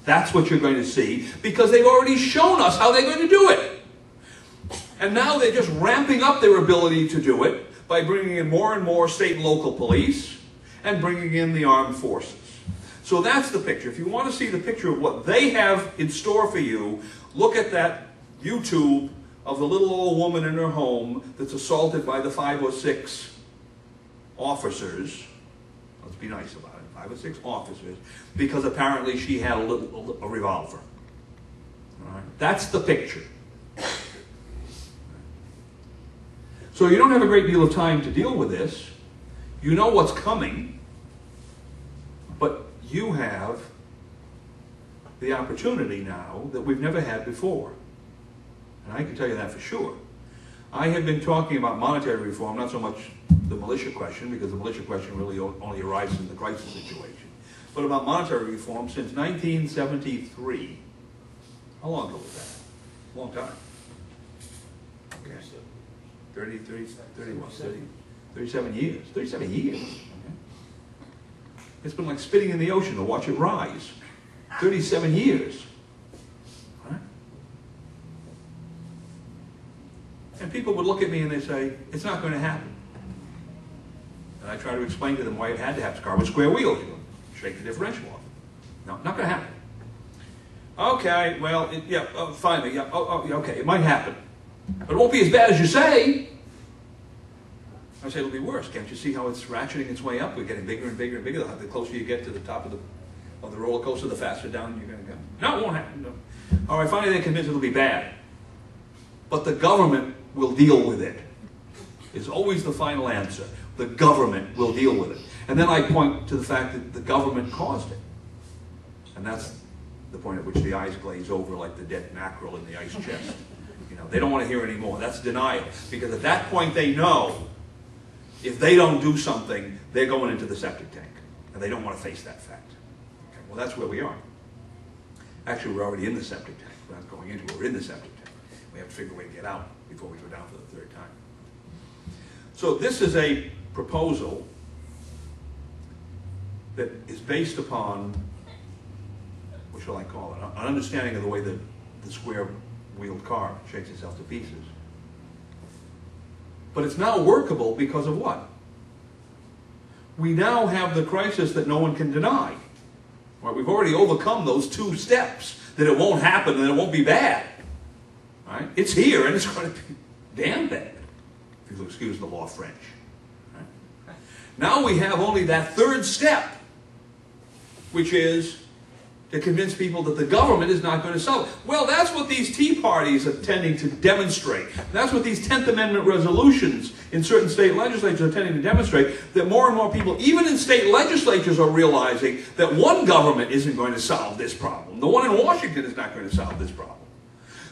That's what you're going to see, because they've already shown us how they're going to do it. And now they're just ramping up their ability to do it by bringing in more and more state and local police and bringing in the armed forces. So that's the picture. If you want to see the picture of what they have in store for you, look at that YouTube of the little old woman in her home that's assaulted by the 5 or 6 officers. Let's be nice about it. 5 or 6 officers, because apparently she had a revolver. All right? That's the picture. So you don't have a great deal of time to deal with this. You know what's coming, but you have the opportunity now that we've never had before. And I can tell you that for sure. I have been talking about monetary reform, not so much the militia question, because the militia question really only arises in the crisis situation, but about monetary reform since 1973. How long ago was that? A long time. Okay. 37 years. 37 years. Okay. It's been like spitting in the ocean to watch it rise. 37 years. Right? And people would look at me and they say, it's not going to happen. And I try to explain to them why it had to happen. Car with square wheels. You shake the differential off. No, not going to happen. Okay, well, finally, okay, it might happen. But it won't be as bad as you say. I say it'll be worse. Can't you see how it's ratcheting its way up? We're getting bigger and bigger and bigger. The closer you get to the top of the roller coaster, the faster down you're going to go. No, it won't happen. No. All right, finally they're convinced it'll be bad. But the government will deal with it. It's always the final answer. The government will deal with it. And then I point to the fact that the government caused it. And that's the point at which the eyes glaze over like the dead mackerel in the ice chest. You know, they don't want to hear anymore. That's denial. Because at that point they know if they don't do something, they're going into the septic tank. And they don't want to face that fact. Okay, well, that's where we are. Actually, we're already in the septic tank. We're not going into it. We're in the septic tank. We have to figure a way to get out before we go down for the 3rd time. So this is a proposal that is based upon, what shall I call it, an understanding of the way that the square-wheeled car shakes itself to pieces. But it's now workable because of what? We now have the crisis that no one can deny. Right? We've already overcome those 2 steps, that it won't happen and it won't be bad. Right? It's here and it's going to be damn bad, if you'll excuse the law French. Right? Now we have only that 3rd step, which is to convince people that the government is not going to solve it. Well, that's what these Tea Parties are tending to demonstrate. That's what these 10th Amendment resolutions in certain state legislatures are tending to demonstrate, that more and more people, even in state legislatures, are realizing that one government isn't going to solve this problem. The one in Washington is not going to solve this problem.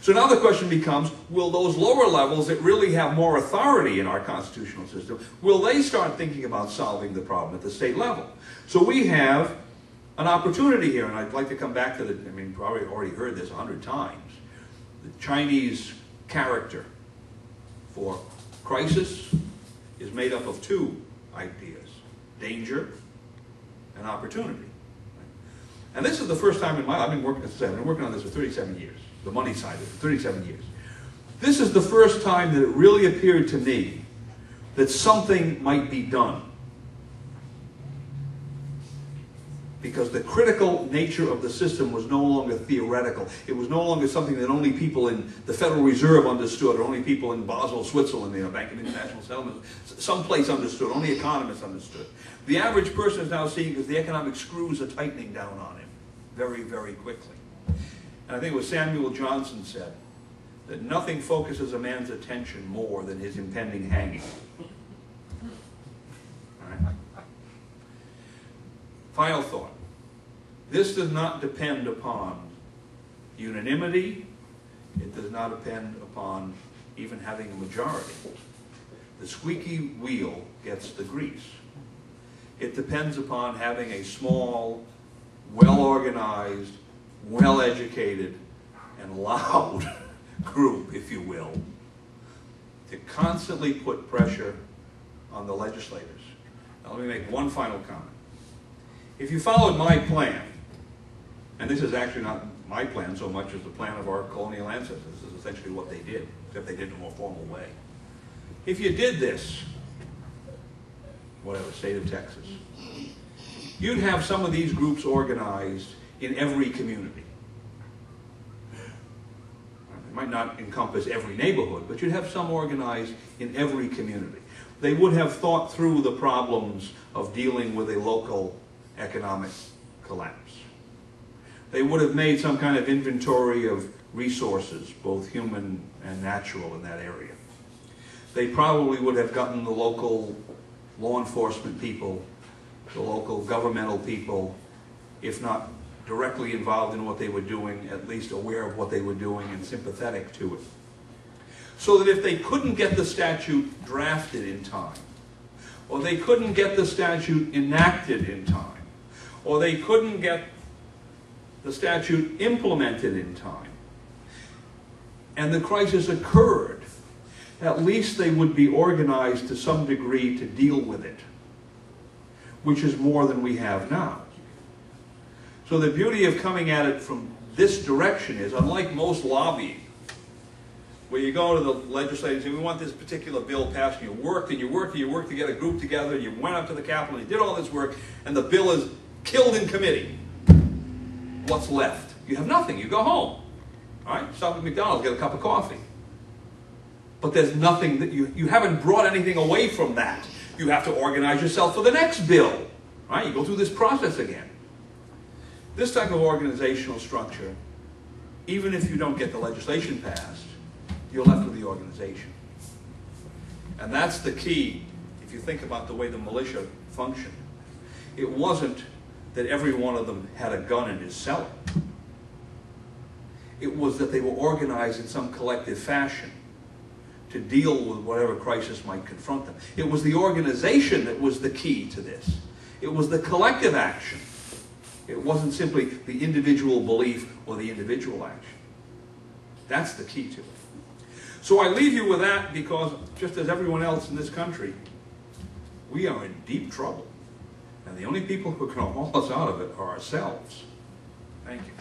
So now the question becomes, will those lower levels that really have more authority in our constitutional system, will they start thinking about solving the problem at the state level? So we have an opportunity here, and I'd like to come back to probably already heard this 100 times. The Chinese character for crisis is made up of 2 ideas: danger and opportunity. And this is the first time in my life, I've been working on this for 37 years, the money side of it, for 37 years. This is the first time that it really appeared to me that something might be done. Because the critical nature of the system was no longer theoretical. It was no longer something that only people in the Federal Reserve understood, or only people in Basel, Switzerland, the Bank of International Settlements, someplace understood, only economists understood. The average person is now seeing because the economic screws are tightening down on him very, very quickly. And I think it was Samuel Johnson said that nothing focuses a man's attention more than his impending hanging. Final thought. This does not depend upon unanimity. It does not depend upon even having a majority. The squeaky wheel gets the grease. It depends upon having a small, well-organized, well-educated, and loud group, if you will, to constantly put pressure on the legislators. Now let me make one final comment. If you followed my plan, And this is actually not my plan so much as the plan of our colonial ancestors. This is essentially what they did, except they did it in a more formal way. If you did this, whatever, state of Texas, you'd have some of these groups organized in every community. It might not encompass every neighborhood, but you'd have some organized in every community. They would have thought through the problems of dealing with a local economic collapse. They would have made some kind of inventory of resources, both human and natural, in that area. They probably would have gotten the local law enforcement people, the local governmental people, if not directly involved in what they were doing, at least aware of what they were doing and sympathetic to it. So that if they couldn't get the statute drafted in time, or they couldn't get the statute enacted in time, or they couldn't get the statute implemented in time, and the crisis occurred, at least they would be organized to some degree to deal with it, which is more than we have now. So the beauty of coming at it from this direction is, unlike most lobbying, where you go to the legislature and say, we want this particular bill passed, and you worked and you worked and you worked to get a group together, and you went up to the Capitol and you did all this work, and the bill is killed in committee. What's left? You have nothing. You go home. All right? Stop at McDonald's, get a cup of coffee. But there's nothing that you haven't brought anything away from that. You have to organize yourself for the next bill. All right? You go through this process again. This type of organizational structure, even if you don't get the legislation passed, you're left with the organization. And that's the key, if you think about the way the militia functioned. It wasn't that every one of them had a gun in his cellar. It was that they were organized in some collective fashion to deal with whatever crisis might confront them. It was the organization that was the key to this. It was the collective action. It wasn't simply the individual belief or the individual action. That's the key to it. So I leave you with that because, just as everyone else in this country, we are in deep trouble. And the only people who can haul us out of it are ourselves. Thank you.